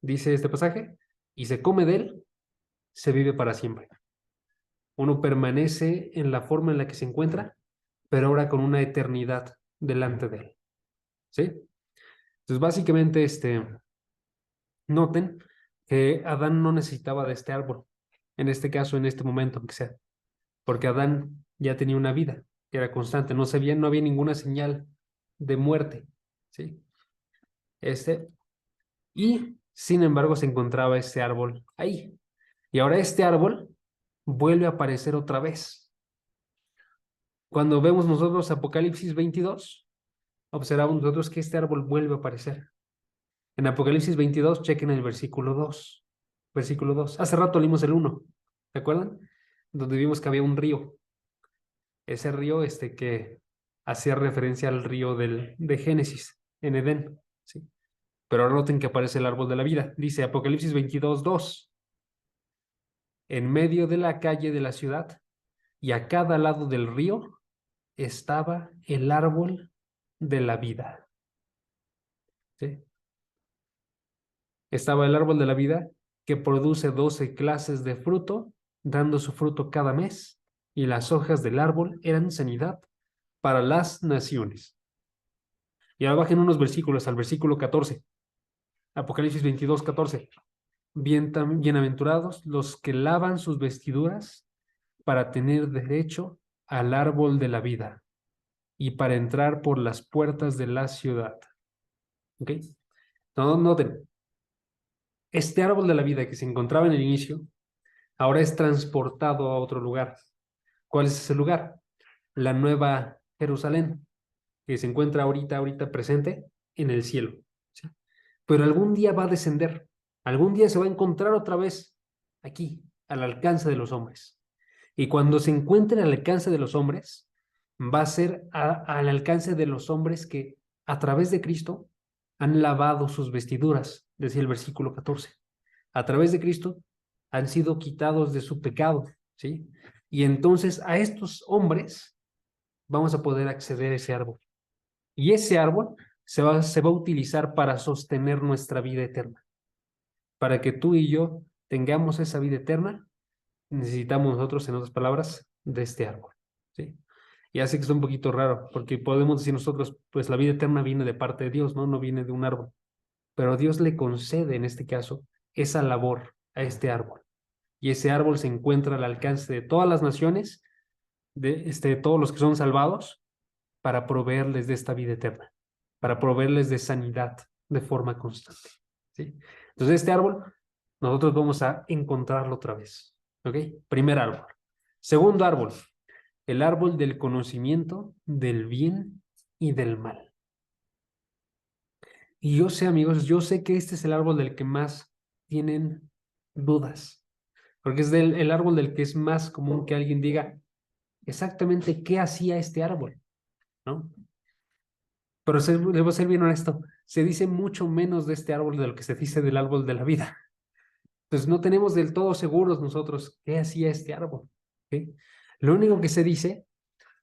dice este pasaje, y se come de él, se vive para siempre. Uno permanece en la forma en la que se encuentra, pero ahora con una eternidad delante de él. ¿Sí? Entonces, básicamente, noten que Adán no necesitaba de este árbol, en este caso, en este momento, aunque sea, porque Adán ya tenía una vida que era constante, no había ninguna señal de muerte, ¿sí? Y sin embargo se encontraba este árbol ahí. Y ahora este árbol vuelve a aparecer otra vez. Cuando vemos nosotros Apocalipsis 22, observamos nosotros que este árbol vuelve a aparecer. En Apocalipsis 22, chequen el versículo 2. Versículo 2. Hace rato leímos el 1, ¿se acuerdan? Donde vimos que había un río. Ese río que hacía referencia al río de Génesis, en Edén. ¿Sí? Pero ahora noten que aparece el árbol de la vida. Dice Apocalipsis 22, 2. En medio de la calle de la ciudad y a cada lado del río estaba el árbol de la vida. ¿Sí? Estaba el árbol de la vida que produce 12 clases de fruto, dando su fruto cada mes, y las hojas del árbol eran sanidad para las naciones. Y ahora bajen unos versículos al versículo 14, Apocalipsis 22, 14. Bienaventurados los que lavan sus vestiduras para tener derecho al árbol de la vida y para entrar por las puertas de la ciudad. ¿Ok? No, noten, este árbol de la vida que se encontraba en el inicio, ahora es transportado a otro lugar. ¿Cuál es ese lugar? La Nueva Jerusalén, que se encuentra ahorita presente en el cielo. ¿Sí? Pero algún día va a descender, algún día se va a encontrar otra vez aquí, al alcance de los hombres. Y cuando se encuentre al alcance de los hombres, va a ser al alcance de los hombres que a través de Cristo han lavado sus vestiduras, decía el versículo 14. a través de Cristo, han sido quitados de su pecado, ¿sí? Y entonces a estos hombres vamos a poder acceder a ese árbol. Y ese árbol se va a utilizar para sostener nuestra vida eterna. Para que tú y yo tengamos esa vida eterna, necesitamos nosotros, en otras palabras, de este árbol, ¿sí? Ya sé que es un poquito raro, porque podemos decir nosotros, pues la vida eterna viene de parte de Dios, ¿no? No viene de un árbol. Pero Dios le concede, en este caso, esa labor a este árbol. Y ese árbol se encuentra al alcance de todas las naciones, de todos los que son salvados, para proveerles de esta vida eterna, para proveerles de sanidad de forma constante, ¿sí? Entonces, este árbol, nosotros vamos a encontrarlo otra vez, ¿ok? Primer árbol. Segundo árbol, el árbol del conocimiento del bien y del mal. Y yo sé, amigos, yo sé que este es el árbol del que más tienen dudas, porque es el árbol del que es más común que alguien diga exactamente qué hacía este árbol, ¿no? Pero les voy a ser bien honesto, se dice mucho menos de este árbol de lo que se dice del árbol de la vida. Entonces no tenemos del todo seguros nosotros qué hacía este árbol, ¿ok? Lo único que se dice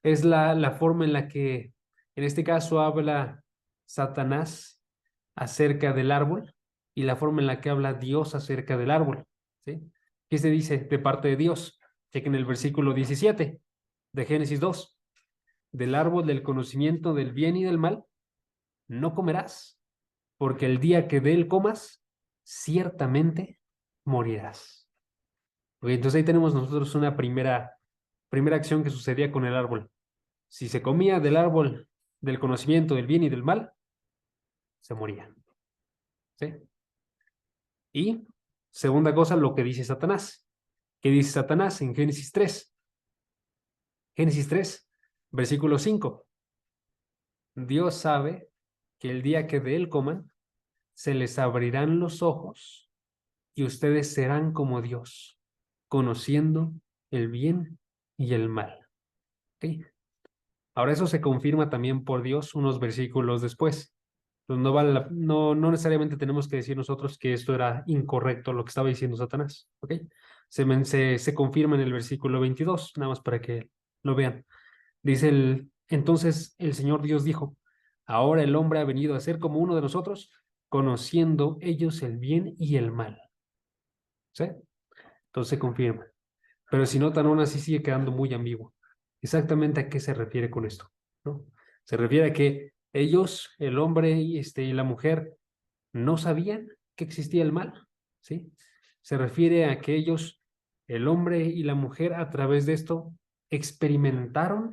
es la forma en la que, en este caso, habla Satanás acerca del árbol y la forma en la que habla Dios acerca del árbol, ¿sí? ¿Qué se dice de parte de Dios? Chequen el versículo 17 de Génesis 2. Del árbol del conocimiento del bien y del mal no comerás, porque el día que de él comas, ciertamente morirás. Ok, entonces ahí tenemos nosotros una primera acción que sucedía con el árbol. Si se comía del árbol del conocimiento del bien y del mal, se moría, ¿sí? Y segunda cosa, lo que dice Satanás. ¿Qué dice Satanás en Génesis 3? Génesis 3, versículo 5. Dios sabe que el día que de él coman, se les abrirán los ojos y ustedes serán como Dios, conociendo el bien y el mal. ¿Ok? Ahora eso se confirma también por Dios unos versículos después. Pues no necesariamente tenemos que decir nosotros que esto era incorrecto lo que estaba diciendo Satanás. ¿Ok? Se confirma en el versículo 22, nada más para que lo vean. Dice entonces el Señor Dios dijo, ahora el hombre ha venido a ser como uno de nosotros, conociendo ellos el bien y el mal. ¿Sí? Entonces se confirma. Pero si notan, aún así sigue quedando muy ambiguo. Exactamente a qué se refiere con esto, ¿no? Se refiere a que ellos, el hombre y la mujer, no sabían que existía el mal, ¿sí? Se refiere a que ellos, el hombre y la mujer, a través de esto, experimentaron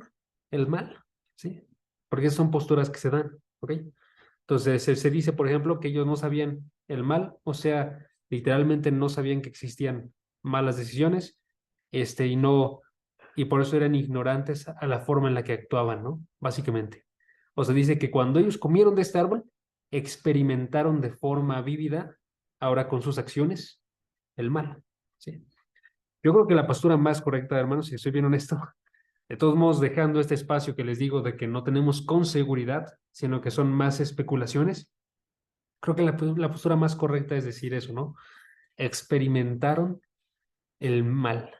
el mal, ¿sí? Porque son posturas que se dan, ¿ok? Entonces se dice, por ejemplo, que ellos no sabían el mal, o sea, literalmente no sabían que existían malas decisiones, y no, y por eso eran ignorantes a la forma en la que actuaban, ¿no? Básicamente. O sea, dice que cuando ellos comieron de este árbol, experimentaron de forma vívida, ahora con sus acciones, el mal, ¿sí? Yo creo que la postura más correcta, hermanos, si soy bien honesto, de todos modos, dejando este espacio que les digo de que no tenemos con seguridad, sino que son más especulaciones, creo que la postura más correcta es decir eso, ¿no? Experimentaron el mal,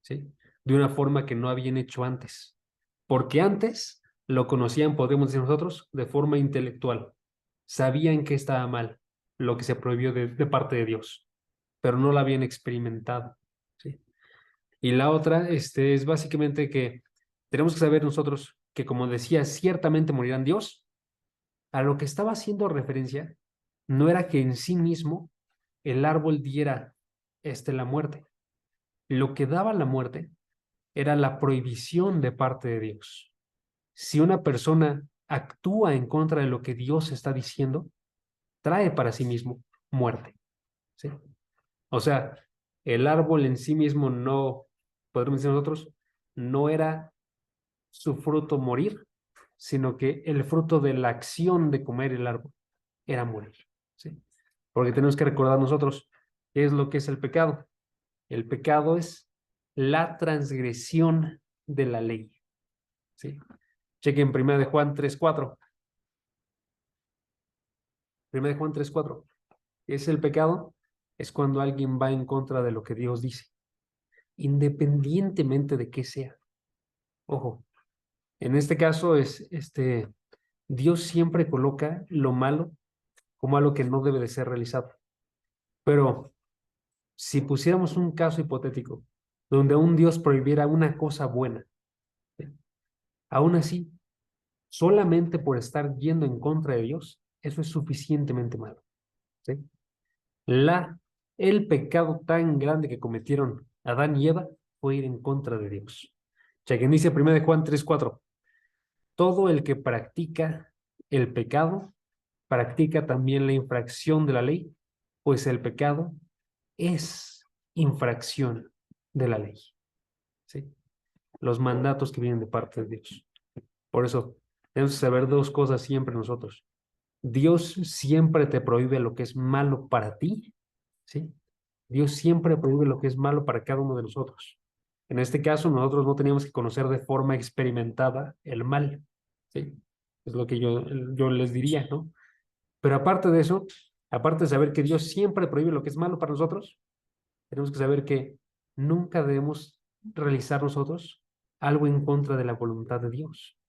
¿sí? De una forma que no habían hecho antes. Porque antes lo conocían, podemos decir nosotros, de forma intelectual. Sabían que estaba mal lo que se prohibió de parte de Dios, pero no lo habían experimentado, ¿sí? Y la otra, es básicamente que tenemos que saber nosotros que, como decía, ciertamente morirán Dios. A lo que estaba haciendo referencia no era que en sí mismo el árbol diera la muerte. Lo que daba la muerte era la prohibición de parte de Dios. Si una persona actúa en contra de lo que Dios está diciendo, trae para sí mismo muerte, ¿sí? O sea, el árbol en sí mismo no, podríamos decir nosotros, no era su fruto morir, sino que el fruto de la acción de comer el árbol era morir, ¿sí? Porque tenemos que recordar nosotros qué es lo que es el pecado. El pecado es la transgresión de la ley, ¿sí? Chequen 1 de Juan 3:4. 1 de Juan 3:4. Es el pecado es cuando alguien va en contra de lo que Dios dice, independientemente de qué sea. Ojo, en este caso Dios siempre coloca lo malo como algo que no debe de ser realizado. Pero si pusiéramos un caso hipotético donde un Dios prohibiera una cosa buena, ¿sí? Aún así, solamente por estar yendo en contra de Dios, eso es suficientemente malo, ¿sí? La, el pecado tan grande que cometieron Adán y Eva fue ir en contra de Dios. Chequen, dice 1 Juan 3:4, todo el que practica el pecado, practica también la infracción de la ley, pues el pecado es infracción de la ley, ¿sí? Los mandatos que vienen de parte de Dios. Por eso, tenemos que saber dos cosas siempre nosotros. Dios siempre te prohíbe lo que es malo para ti, ¿sí? Dios siempre prohíbe lo que es malo para cada uno de nosotros. En este caso, nosotros no teníamos que conocer de forma experimentada el mal, ¿sí? Es lo que yo les diría, ¿no? Pero aparte de eso, aparte de saber que Dios siempre prohíbe lo que es malo para nosotros, tenemos que saber que nunca debemos realizar nosotros algo en contra de la voluntad de Dios.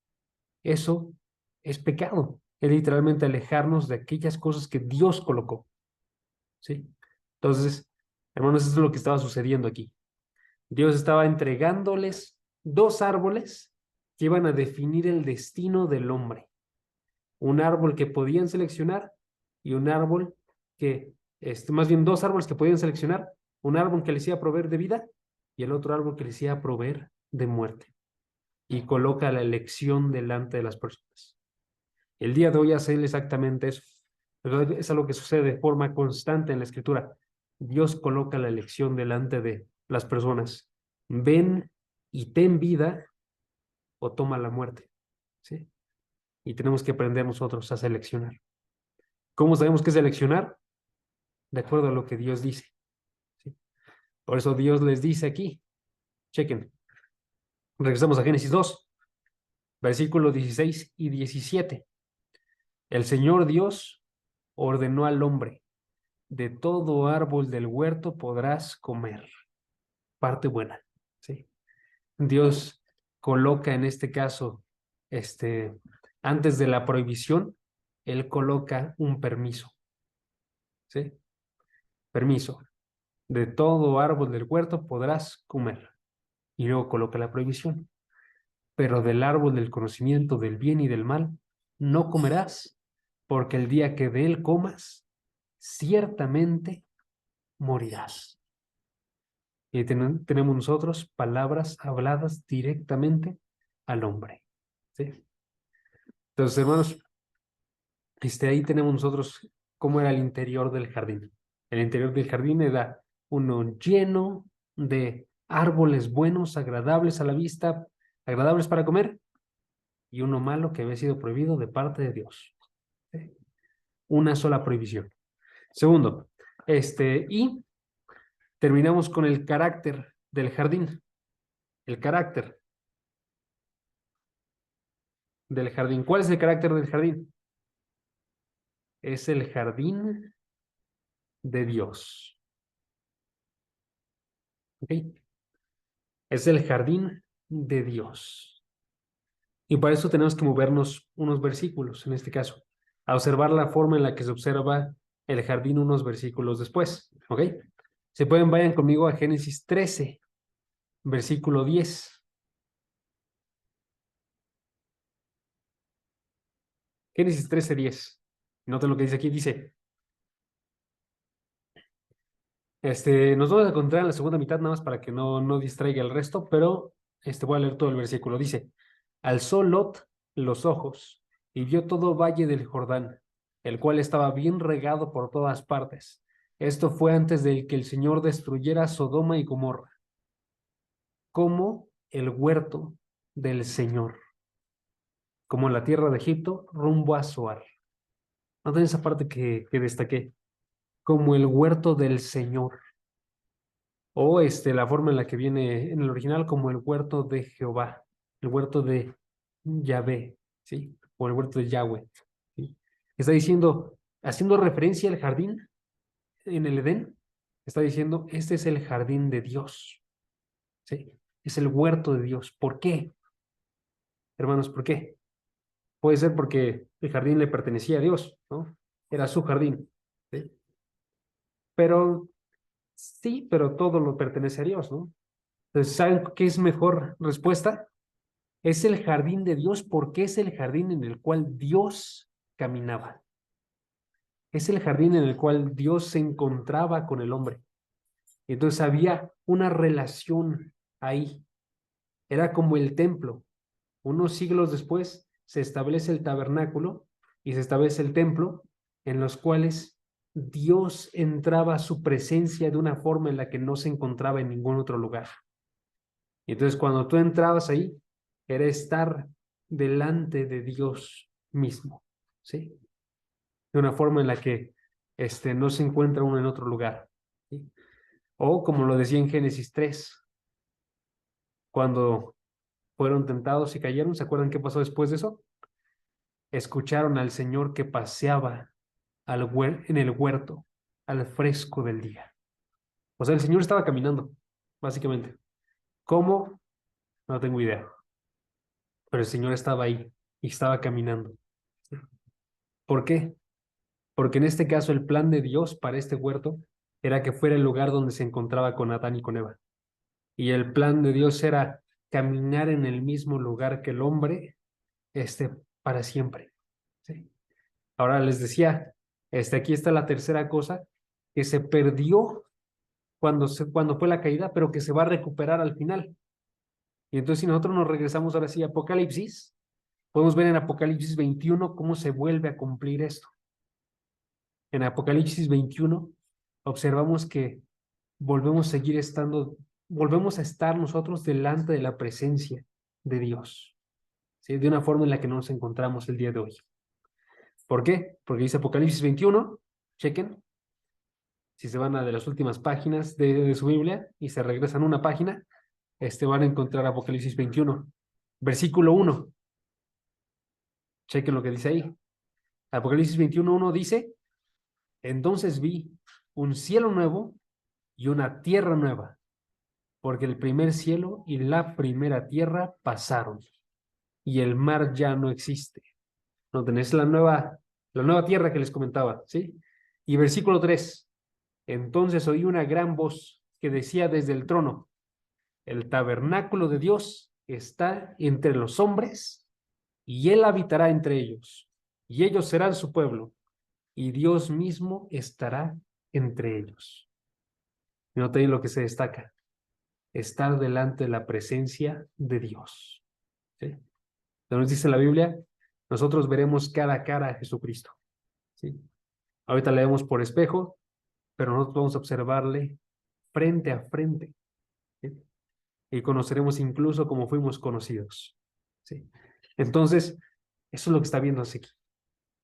Eso es pecado. Es literalmente alejarnos de aquellas cosas que Dios colocó, ¿sí? Entonces, hermanos, eso es lo que estaba sucediendo aquí. Dios estaba entregándoles dos árboles que iban a definir el destino del hombre. Un árbol que podían seleccionar y un árbol que, más bien dos árboles que podían seleccionar, un árbol que les iba a proveer de vida y el otro árbol que les iba a proveer de muerte. Y coloca la elección delante de las personas. El día de hoy hace exactamente eso. Es algo que sucede de forma constante en la Escritura. Dios coloca la elección delante de las personas. Ven y ten vida o toma la muerte, ¿sí? Y tenemos que aprender nosotros a seleccionar. ¿Cómo sabemos qué seleccionar? De acuerdo a lo que Dios dice, ¿sí? Por eso Dios les dice aquí, chequen, regresamos a Génesis 2, versículos 16 y 17. El Señor Dios ordenó al hombre, de todo árbol del huerto podrás comer. Parte buena, ¿sí? Dios coloca en este caso, antes de la prohibición, Él coloca un permiso, ¿sí? Permiso. De todo árbol del huerto podrás comer. Y luego coloca la prohibición. Pero del árbol del conocimiento del bien y del mal no comerás, porque el día que de él comas, ciertamente morirás. Y tenemos nosotros palabras habladas directamente al hombre, ¿sí? Entonces, hermanos, ahí tenemos nosotros cómo era el interior del jardín. El interior del jardín era uno lleno de árboles buenos, agradables a la vista, agradables para comer, y uno malo que había sido prohibido de parte de Dios, ¿sí? Una sola prohibición. Segundo, y terminamos con el carácter del jardín. El carácter del jardín. ¿Cuál es el carácter del jardín? Es el jardín de Dios. ¿Ok? Es el jardín de Dios. Y para eso tenemos que movernos unos versículos, en este caso, a observar la forma en la que se observa el jardín unos versículos después. ¿Ok? Si pueden, vayan conmigo a Génesis 13, versículo 10. Génesis 13, 10. Noten lo que dice aquí. Dice, nos vamos a encontrar en la segunda mitad, nada más para que no distraiga el resto, pero voy a leer todo el versículo. Dice, alzó Lot los ojos y vio todo valle del Jordán, el cual estaba bien regado por todas partes. Esto fue antes de que el Señor destruyera Sodoma y Gomorra, como el huerto del Señor, como la tierra de Egipto, rumbo a Zoar. Noten esa parte que destaqué, como el huerto del Señor. O la forma en la que viene en el original como el huerto de Jehová, el huerto de Yahvé, ¿sí? O el huerto de Yahweh, ¿sí? Está diciendo, haciendo referencia al jardín en el Edén, Está diciendo, este es el jardín de Dios, ¿sí? Es el huerto de Dios. ¿Por qué? Hermanos, ¿por qué? Puede ser porque el jardín le pertenecía a Dios, ¿no? Era su jardín, ¿sí? Pero sí, pero todo lo pertenece a Dios, ¿no? Entonces, ¿saben qué es mejor respuesta? Es el jardín de Dios porque es el jardín en el cual Dios caminaba. Es el jardín en el cual Dios se encontraba con el hombre. Entonces había una relación ahí. Era como el templo. Unos siglos después se establece el tabernáculo y se establece el templo en los cuales Dios entraba a su presencia de una forma en la que no se encontraba en ningún otro lugar. Y entonces cuando tú entrabas ahí, era estar delante de Dios mismo, ¿sí? De una forma en la que no se encuentra uno en otro lugar, ¿sí? O como lo decía en Génesis 3, cuando fueron tentados y cayeron, ¿se acuerdan qué pasó después de eso? Escucharon al Señor que paseaba en el huerto al fresco del día. O sea, el Señor estaba caminando, básicamente. ¿Cómo? No tengo idea. Pero el Señor estaba ahí y estaba caminando. ¿Por qué? Porque en este caso el plan de Dios para este huerto era que fuera el lugar donde se encontraba con Adán y con Eva. Y el plan de Dios era caminar en el mismo lugar que el hombre, para siempre. ¿Sí? Ahora les decía, aquí está la tercera cosa que se perdió cuando fue la caída, pero que se va a recuperar al final. Y entonces si nosotros nos regresamos ahora sí a Apocalipsis, podemos ver en Apocalipsis 21 cómo se vuelve a cumplir esto. En Apocalipsis 21 observamos que volvemos a seguir estando, volvemos a estar nosotros delante de la presencia de Dios, ¿sí? De una forma en la que no nos encontramos el día de hoy. ¿Por qué? Porque dice Apocalipsis 21, chequen, si se van a de las últimas páginas de su Biblia y se regresan una página, van a encontrar Apocalipsis 21, versículo 1. Chequen lo que dice ahí. Apocalipsis 21:1 dice, entonces vi un cielo nuevo y una tierra nueva, porque el primer cielo y la primera tierra pasaron, y el mar ya no existe. No tenés la nueva tierra que les comentaba, ¿sí? Y versículo 3, entonces oí una gran voz que decía desde el trono, el tabernáculo de Dios está entre los hombres, y él habitará entre ellos, y ellos serán su pueblo, y Dios mismo estará entre ellos. Y nota ahí lo que se destaca, estar delante de la presencia de Dios. ¿Sí? Nos dice la Biblia, nosotros veremos cara a cara a Jesucristo. ¿Sí? Ahorita le vemos por espejo, pero nosotros vamos a observarle frente a frente. ¿Sí? Y conoceremos incluso como fuimos conocidos. ¿Sí? Entonces, eso es lo que está viendo aquí.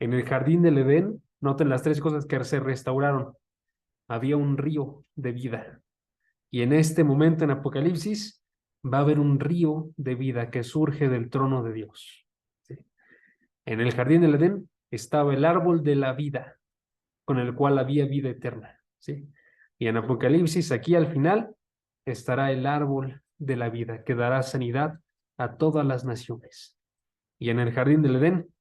En el jardín del Edén, noten las tres cosas que se restauraron. Había un río de vida. Y en este momento en Apocalipsis va a haber un río de vida que surge del trono de Dios. ¿Sí? En el jardín del Edén estaba el árbol de la vida, con el cual había vida eterna. ¿Sí? Y en Apocalipsis, aquí al final, estará el árbol de la vida, que dará sanidad a todas las naciones. Y en el jardín del Edén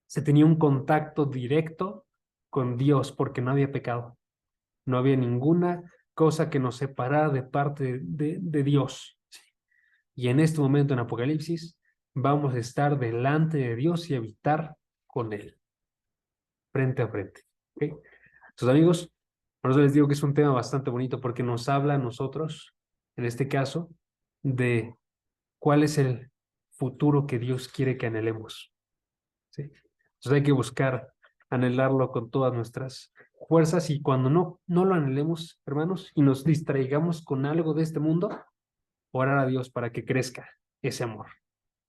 se tenía un contacto directo con Dios porque no había pecado. No había ninguna cosa que nos separara de parte de Dios. ¿Sí? Y en este momento en Apocalipsis vamos a estar delante de Dios y habitar con Él, frente a frente. ¿Okay? Entonces, amigos, por eso les digo que es un tema bastante bonito porque nos habla a nosotros, en este caso, de cuál es el futuro que Dios quiere que anhelemos. ¿Sí? Entonces hay que buscar anhelarlo con todas nuestras fuerzas y cuando no lo anhelemos, hermanos, y nos distraigamos con algo de este mundo, orar a Dios para que crezca ese amor.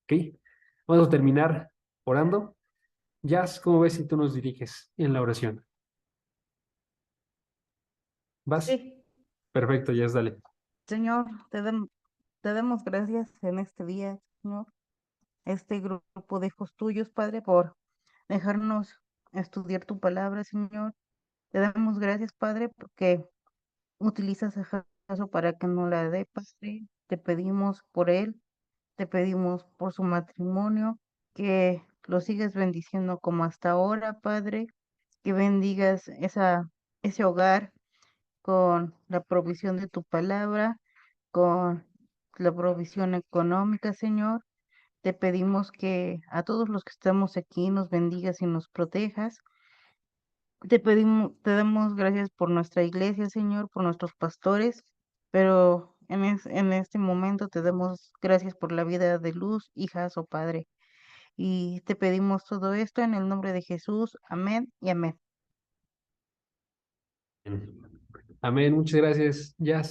¿Ok? Vamos a terminar orando. Jazz, ¿cómo ves si tú nos diriges en la oración? ¿Vas? Sí, Perfecto, Jazz, dale. Señor, te damos gracias en este día, Señor, este grupo de hijos tuyos, Padre, por dejarnos estudiar tu palabra, Señor. Te damos gracias, Padre, porque utilizas a Jaso para que no la dé, Padre. Te pedimos por él, te pedimos por su matrimonio, que lo sigas bendiciendo como hasta ahora, Padre, que bendigas ese hogar con la provisión de tu palabra, con la provisión económica, Señor. Te pedimos que a todos los que estamos aquí nos bendigas y nos protejas. Te pedimos, te damos gracias por nuestra iglesia, Señor, por nuestros pastores, pero en este momento te damos gracias por la vida de Luz, hijas o Padre. Y te pedimos todo esto en el nombre de Jesús. Amén y amén. Amén, muchas gracias. Ya